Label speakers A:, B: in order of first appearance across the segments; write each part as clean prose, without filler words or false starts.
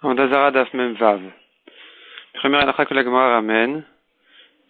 A: Vodazara daf mem vav. Première halakha que la Gemara ramène,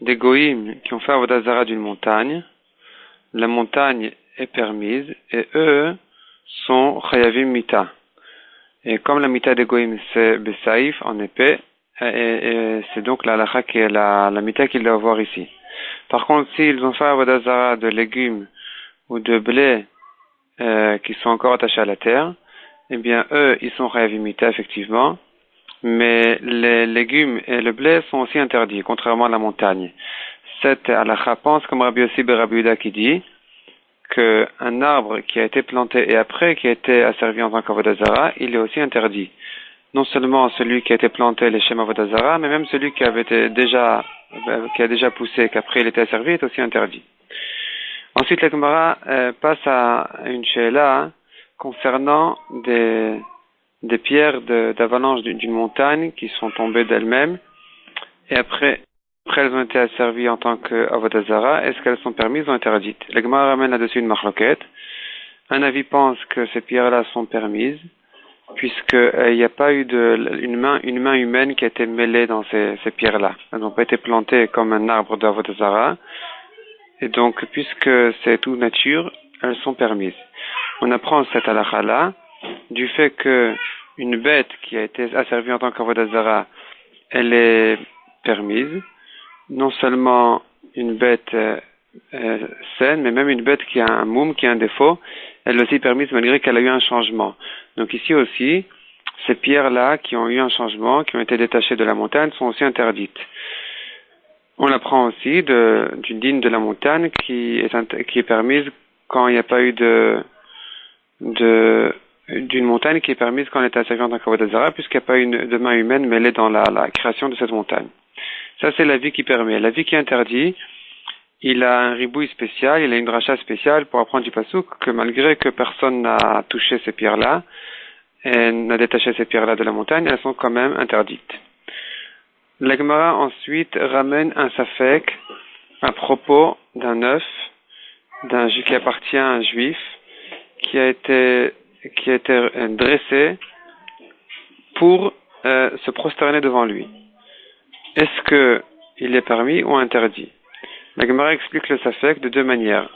A: des goïms qui ont fait Vodazara d'une montagne. La montagne est permise et eux sont chayavim mita. Et comme la mita des goïms c'est besaïf en épée, et c'est donc la halakha qui est la mita qu'il doit avoir ici. Par contre, s'ils ont fait Vodazara de légumes ou de blé qui sont encore attachés à la terre, eh bien eux ils sont chayavim mita effectivement. Mais les légumes et le blé sont aussi interdits, contrairement à la montagne. Cette halakha pense comme Rabbi Yossi ben Rabbi Yehuda qui dit qu'un arbre qui a été planté et après qui a été asservi en tant qu'avodah zara, il est aussi interdit. Non seulement celui qui a été planté, les shem avodah zara, mais même celui qui a déjà poussé, qu'après il était asservi, est aussi interdit. Ensuite, la Gemara passe à une she'ela concernant des pierres d'avalanche d'une montagne qui sont tombées d'elles-mêmes et après elles ont été asservies en tant qu'avodah zara. Est-ce qu'elles sont permises ou interdites? La Gemara ramène là-dessus une marloquette. Un avis pense que ces pierres-là sont permises puisqu'il n'y a pas eu une main humaine qui a été mêlée dans ces pierres-là. Elles n'ont pas été plantées comme un arbre d'avodah zara et donc puisque c'est tout nature, elles sont permises. On apprend cette halakha-là du fait que une bête qui a été asservie en tant qu'avodah zara, elle est permise. Non seulement une bête saine, mais même une bête qui a un moum, qui a un défaut, elle est aussi permise malgré qu'elle a eu un changement. Donc ici aussi, ces pierres-là qui ont eu un changement, qui ont été détachées de la montagne, sont aussi interdites. On apprend aussi d'une dîne de la montagne qui est permise quand il n'y a pas eu d'une montagne qui est permise quand elle est asservie en tant qu'avodah zara, puisqu'il n'y a pas eu de main humaine mêlée dans la création de cette montagne. Ça, c'est l'avis qui permet. L'avis qui interdit, il a un ribouille spécial, il a une dracha spéciale pour apprendre du pasouk que malgré que personne n'a touché ces pierres-là, et n'a détaché ces pierres-là de la montagne, elles sont quand même interdites. La Gemara ensuite ramène un safek à propos d'un œuf qui appartient à un juif qui a été dressé pour se prosterner devant lui. Est-ce que il est permis ou interdit? La Gemara explique le safek de deux manières.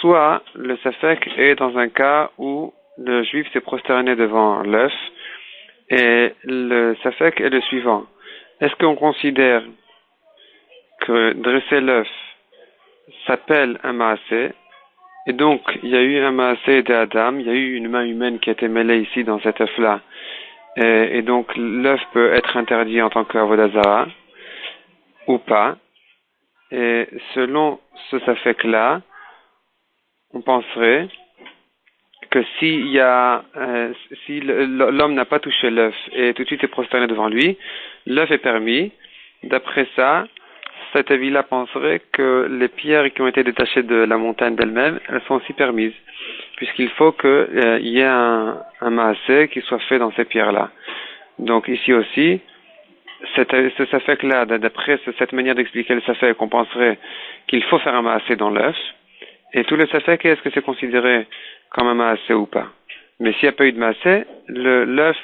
A: Soit le safek est dans un cas où le juif s'est prosterné devant l'œuf et le safek est le suivant. Est-ce qu'on considère que dresser l'œuf s'appelle un maasé? Et donc, il y a eu un maasé d'Adam, il y a eu une main humaine qui a été mêlée ici dans cet œuf-là. Et donc, l'œuf peut être interdit en tant qu'avodah zara, ou pas. Et selon ce safek-là, on penserait que si l'homme n'a pas touché l'œuf et tout de suite est prosterné devant lui, l'œuf est permis. D'après ça, cet avis-là penserait que les pierres qui ont été détachées de la montagne d'elle-même, elles sont aussi permises, puisqu'il faut qu'il y ait un maasé qui soit fait dans ces pierres-là. Donc ici aussi, ce safek-là, d'après cette manière d'expliquer le safek, on penserait qu'il faut faire un maasé dans l'œuf, et tout le safek, est-ce que c'est considéré comme un maasé ou pas? Mais s'il n'y a pas eu de maasé, l'œuf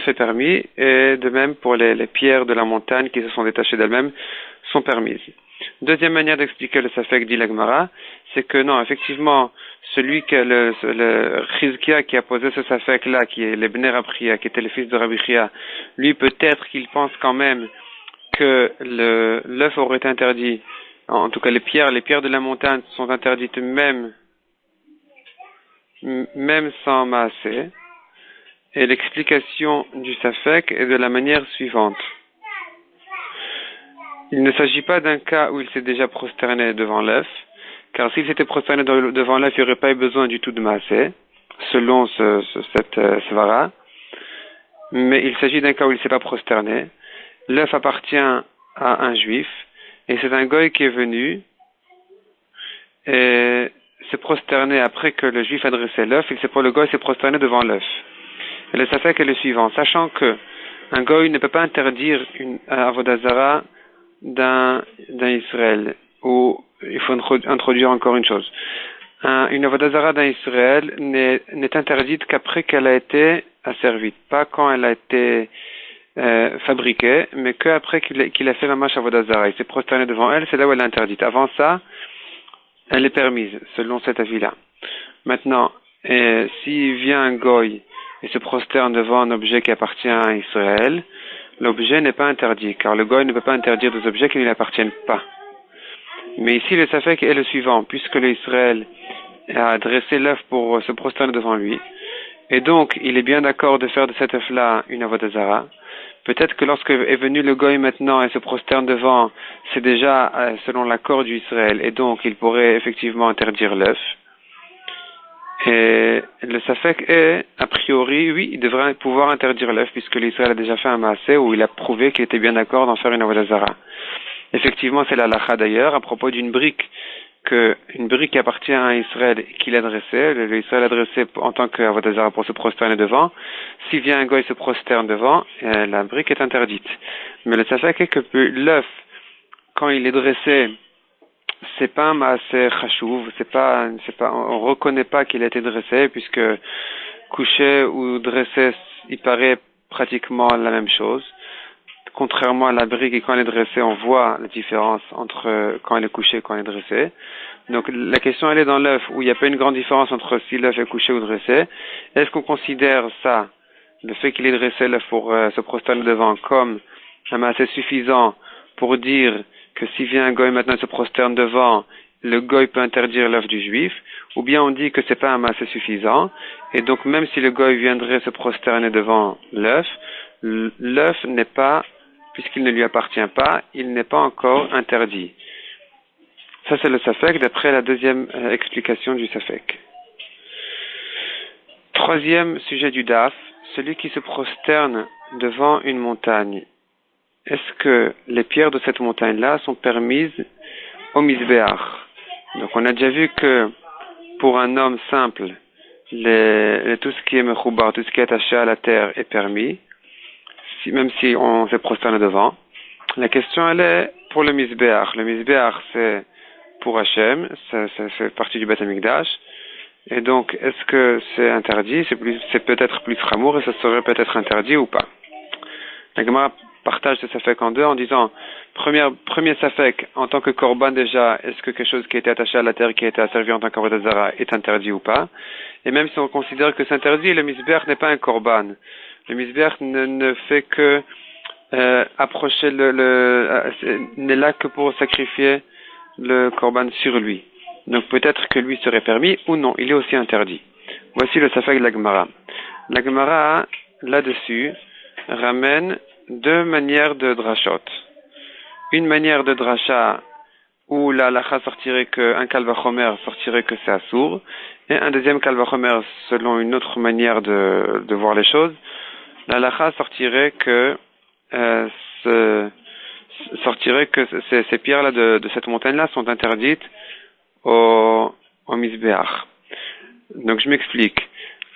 A: est permis, et de même pour les pierres de la montagne qui se sont détachées d'elles-mêmes sont permises. Deuxième manière d'expliquer le safek, dit la Gemara, c'est que non, effectivement, celui que le Chizkia qui a posé ce safek-là, qui est le Bnei Rabbi Chia, qui était le fils de Rabbi Chia, lui peut-être qu'il pense quand même que l'œuf aurait été interdit. En tout cas, les pierres de la montagne sont interdites même sans maasé. Et l'explication du safek est de la manière suivante. Il ne s'agit pas d'un cas où il s'est déjà prosterné devant l'œuf, car s'il s'était prosterné devant l'œuf, il n'y aurait pas eu besoin du tout de maasé, selon cette svara. Mais il s'agit d'un cas où il ne s'est pas prosterné. L'œuf appartient à un juif, et c'est un goy qui est venu et s'est prosterné après que le juif a dressé l'œuf, le goy s'est prosterné devant l'œuf. Et le safek est le suivant, sachant que un goy ne peut pas interdire une avodah zara d'un Israël, ou il faut introduire encore une chose. Une avodah zara d'un Israël n'est interdite qu'après qu'elle a été asservie, pas quand elle a été fabriquée, mais qu'après qu'il a fait Mamash Avodah Zara, il s'est prosterné devant elle, c'est là où elle est interdite. Avant ça, elle est permise, selon cet avis-là. Maintenant, s'il vient un goy et se prosterne devant un objet qui appartient à Israël, l'objet n'est pas interdit, car le goy ne peut pas interdire des objets qui ne lui appartiennent pas. Mais ici, le safek est le suivant, puisque l'Israël a dressé l'œuf pour se prosterner devant lui, et donc il est bien d'accord de faire de cet œuf-là une avodah zara. Peut-être que lorsque est venu le goy maintenant et se prosterne devant, c'est déjà selon l'accord du Israël, et donc il pourrait effectivement interdire l'œuf. Et le safek est, a priori, oui, il devrait pouvoir interdire l'œuf, puisque l'Israël a déjà fait un maasé où il a prouvé qu'il était bien d'accord d'en faire une avodah zara. Effectivement, c'est la halakha d'ailleurs, à propos d'une brique qui appartient à Israël qu'il a dressée, l'Israël a dressé en tant qu'avodah zara pour se prosterner devant. Si vient un goy se prosterne devant, la brique est interdite. Mais le safek est que l'œuf, quand il est dressé, c'est pas un maaseh chashuv, on reconnaît pas qu'il a été dressé, puisque couché ou dressé, il paraît pratiquement la même chose. Contrairement à la brique, et quand elle est dressée, on voit la différence entre quand elle est couchée et quand elle est dressée. Donc la question elle est dans l'œuf, où il n'y a pas une grande différence entre si l'œuf est couché ou dressé. Est-ce qu'on considère ça, le fait qu'il est dressé, l'œuf pour se prosterner devant, comme un assez suffisant pour dire que si vient un goy maintenant se prosterne devant, le goy peut interdire l'œuf du juif, ou bien on dit que c'est pas un assez suffisant, et donc même si le goy viendrait se prosterner devant l'œuf n'est pas, puisqu'il ne lui appartient pas, il n'est pas encore interdit. Ça c'est le safek d'après la deuxième explication du safek. Troisième sujet du daf, celui qui se prosterne devant une montagne. Est-ce que les pierres de cette montagne-là sont permises au misbéach? Donc on a déjà vu que pour un homme simple, tout ce qui est mechoubar, tout ce qui est attaché à la terre est permis, même si on se prosterne devant. La question elle est pour le misbéach. Le misbéach c'est pour Hachem, ça fait partie du Beth Amikdash. Et donc, est-ce que c'est interdit? C'est peut-être plus chamour et ça serait peut-être interdit ou pas. La Gemara partage ce safek en deux en disant, premier safek, en tant que korban déjà, est-ce que quelque chose qui a été attaché à la terre, qui a été asservi en tant qu'avodah zara est interdit ou pas? Et même si on considère que c'est interdit, le misbéach n'est pas un korban. Le misbéach ne fait que approcher n'est là que pour sacrifier le korban sur lui. Donc peut-être que lui serait permis ou non, il est aussi interdit. Voici le safek de la Gemara. La Gemara, là-dessus, ramène deux manières de drashot. Une manière de drasha où la halakha sortirait que, un kal vachomer sortirait que c'est assour, et un deuxième kal vachomer selon une autre manière de voir les choses. La halakha sortirait que ces pierres-là de cette montagne-là sont interdites au misbéach. Donc je m'explique.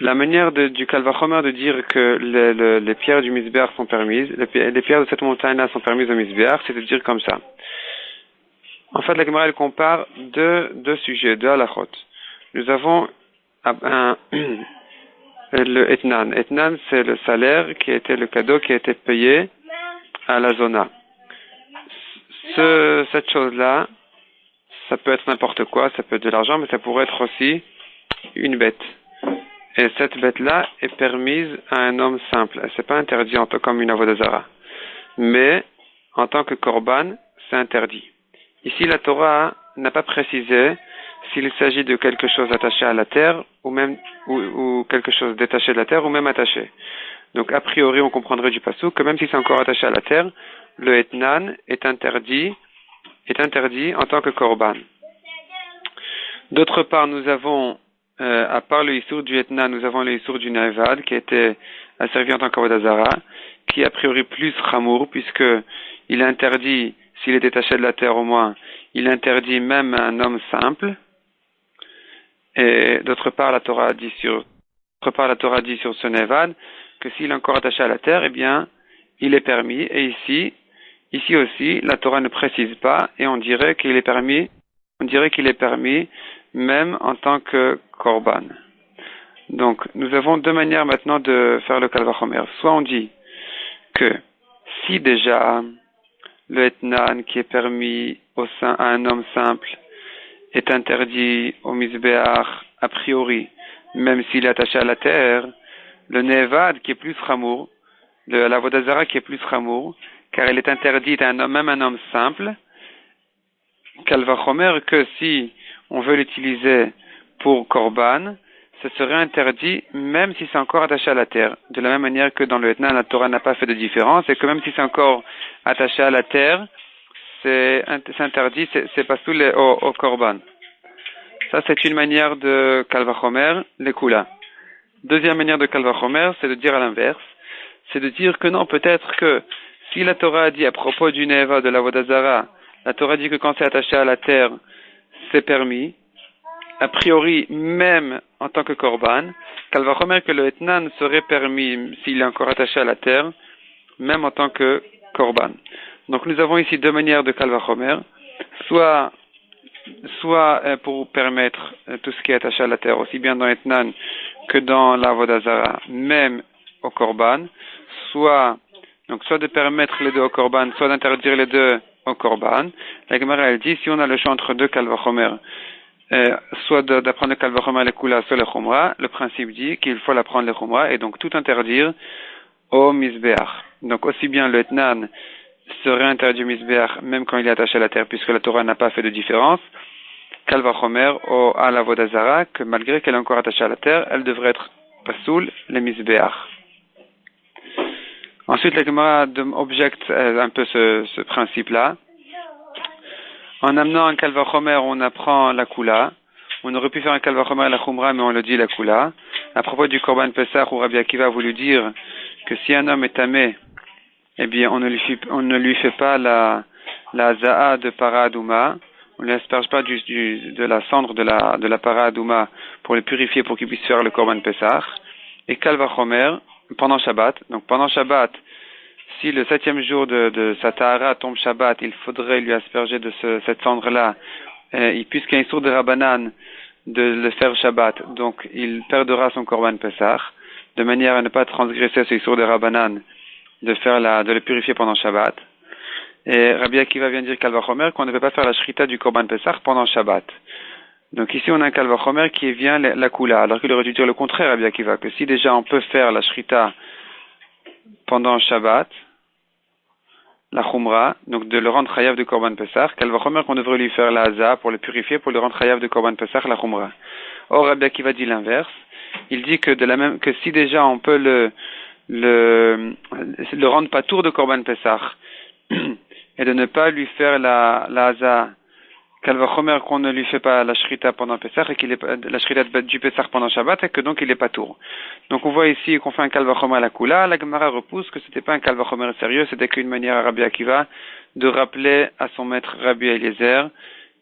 A: La manière du Kal Vachomer de dire que les pierres du misbéach sont permises, les pierres de cette montagne-là sont permises au misbéach, c'est de dire comme ça. En fait, la Gemara elle compare deux sujets, deux halachot. Nous avons le etnan. Etnan, c'est le salaire le cadeau qui a été payé à la zona. Cette chose-là, ça peut être n'importe quoi, ça peut être de l'argent, mais ça pourrait être aussi une bête. Et cette bête-là est permise à un homme simple. Elle n'est pas interdite en tant comme une avodah zara. Mais, en tant que korban, c'est interdit. Ici, la Torah n'a pas précisé s'il s'agit de quelque chose attaché à la terre, ou quelque chose détaché de la terre, ou même attaché. Donc, a priori, on comprendrait du pasuk que même si c'est encore attaché à la terre, le etnan est interdit en tant que korban. D'autre part, nous avons, à part le issour du etnan, nous avons le issour du naevad, qui a été asservi en tant qu'avodah zara, qui est a priori plus chamour, puisque il est interdit, s'il est détaché de la terre au moins, il interdit même un homme simple. Et d'autre part, la Torah dit sur ce naevad, que s'il est encore attaché à la terre, eh bien, il est permis. Et ici aussi, la Torah ne précise pas, et on dirait qu'il est permis même en tant que korban. Donc, nous avons deux manières maintenant de faire le Kal Vachomer. Soit on dit que si déjà le Etnan qui est permis à un homme simple est interdit au Mizbeach a priori, même s'il est attaché à la terre, le Nevad qui est plus Chamour, la Vodazara qui est plus Chamour, car elle est interdite à un homme, même un homme simple, Kal Vachomer, que si on veut l'utiliser pour Korban, ce serait interdit même si c'est encore attaché à la terre. De la même manière que dans le Etnan, la Torah n'a pas fait de différence, et que même si c'est encore attaché à la terre, c'est interdit, c'est pas sous au Korban. Ça, c'est une manière de Kal Vachomer, les Kula. Deuxième manière de Kal Vachomer, c'est de dire à l'inverse. C'est de dire que non, peut-être que si la Torah a dit à propos du Neva de la Vodazara, la Torah dit que quand c'est attaché à la terre, c'est permis. A priori, même en tant que Korban, Kal Vachomer que le Etnan serait permis s'il est encore attaché à la terre, même en tant que Korban. Donc nous avons ici deux manières de Kal Vachomer, soit pour permettre tout ce qui est attaché à la terre, aussi bien dans Etnan que dans la Vodazara, même au Korban, soit de permettre les deux au Korban, soit d'interdire les deux au Korban. La Gemara elle dit, si on a le choix entre deux Kal Vachomer, soit d'apprendre le Kal Vachomer les Kula, soit le Chumra, le principe dit qu'il faut l'apprendre le Chumra et donc tout interdire au Mizbeach. Donc aussi bien le Etnan serait interdit au Mizbeach même quand il est attaché à la terre puisque la Torah n'a pas fait de différence. Kal Vachomer à la Vodazara, que malgré qu'elle est encore attachée à la terre, elle devrait être pasoul le Mizbeach. Ensuite, la Gemara objecte un peu ce principe-là. En amenant un Kal Vachomer, on apprend la Kula. On aurait pu faire un Kal Vachomer la Chumra, mais on le dit la Kula. À propos du Korban Pesach, où Rabbi Akiva a voulu dire que si un homme est tamé, eh bien, on ne lui fait pas la Za'a de Para Adouma. On ne lui asperge pas de la cendre de la Para Adouma pour le purifier pour qu'il puisse faire le Korban Pesach. Et Kal Vachomer, pendant Shabbat. Donc, pendant Shabbat, si le 7e jour de sa Tahara tombe Shabbat, il faudrait lui asperger de cette cendre-là, puisqu'il y a un sourd de Rabbanan de le faire Shabbat, donc il perdra son Korban Pesach, de manière à ne pas transgresser ce sourd de Rabbanan, de le purifier pendant Shabbat. Et Rabbi Akiva vient dire Kal Vachomer qu'on ne peut pas faire la shrita du Korban Pesach pendant Shabbat. Donc ici on a un Kal Vachomer qui vient la Kula, alors qu'il aurait dû dire le contraire Rabbi Akiva, que si déjà on peut faire la shrita pendant Shabbat, la Chumra, donc de le rendre chayav de Korban Pesach, Kal Vachomer qu'on devrait lui faire la Haza pour le purifier, pour le rendre chayav de Korban Pesach, la Chumra. Or, Rabbi Akiva dit l'inverse. Il dit que que si déjà on peut le rendre pas tour de Korban Pesach, et de ne pas lui faire la Haza, Kal Vachomer qu'on ne lui fait pas la Shrita pendant Pesach, et qu'il est la Shrita du Pesach pendant Shabbat, et que donc il est pas tour. Donc on voit ici qu'on fait un Kal Vachomer à la Kula, la Gemara repousse que c'était pas un Kal Vachomer sérieux, c'était qu'une manière à Rabbi Akiva de rappeler à son maître Rabbi Eliezer,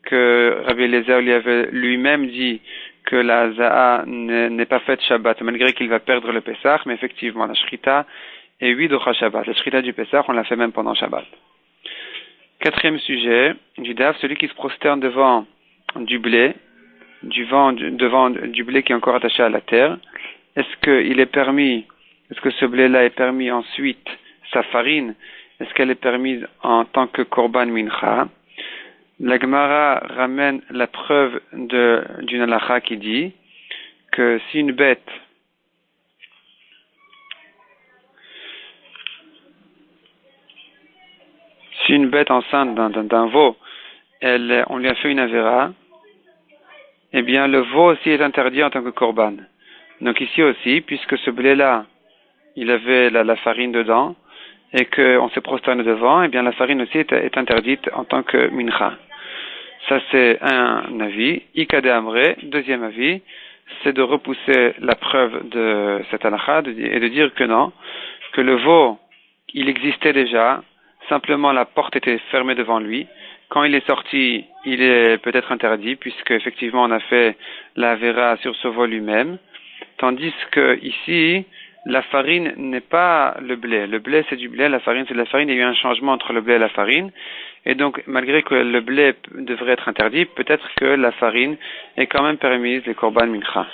A: que Rabbi Eliezer lui avait lui-même dit que la Za'a n'est pas faite Shabbat, malgré qu'il va perdre le Pesach, mais effectivement la Shrita est 8 d'Ocha Shabbat. La Shrita du Pesach, on l'a fait même pendant Shabbat. Quatrième sujet du DAF, celui qui se prosterne devant du blé, devant du blé qui est encore attaché à la terre. Est-ce que ce blé-là est permis ensuite, sa farine, est-ce qu'elle est permise en tant que Korban Mincha? La Gemara ramène la preuve d'une halakha qui dit que si une bête enceinte d'un veau, on lui a fait une avéra, eh bien le veau aussi est interdit en tant que korban. Donc ici aussi, puisque ce blé-là, il avait la farine dedans, et qu'on s'est prosterné devant, eh bien la farine aussi est interdite en tant que mincha. Ça c'est un avis. Ika de Amre, deuxième avis, c'est de repousser la preuve de cette halakha et de dire que non, que le veau, il existait déjà, simplement la porte était fermée devant lui. Quand il est sorti, il est peut-être interdit, puisque effectivement on a fait la vera sur ce veau lui-même. Tandis que ici, la farine n'est pas le blé. Le blé c'est du blé, la farine c'est de la farine. Il y a eu un changement entre le blé et la farine. Et donc, malgré que le blé devrait être interdit, peut-être que la farine est quand même permise, les korban mincha.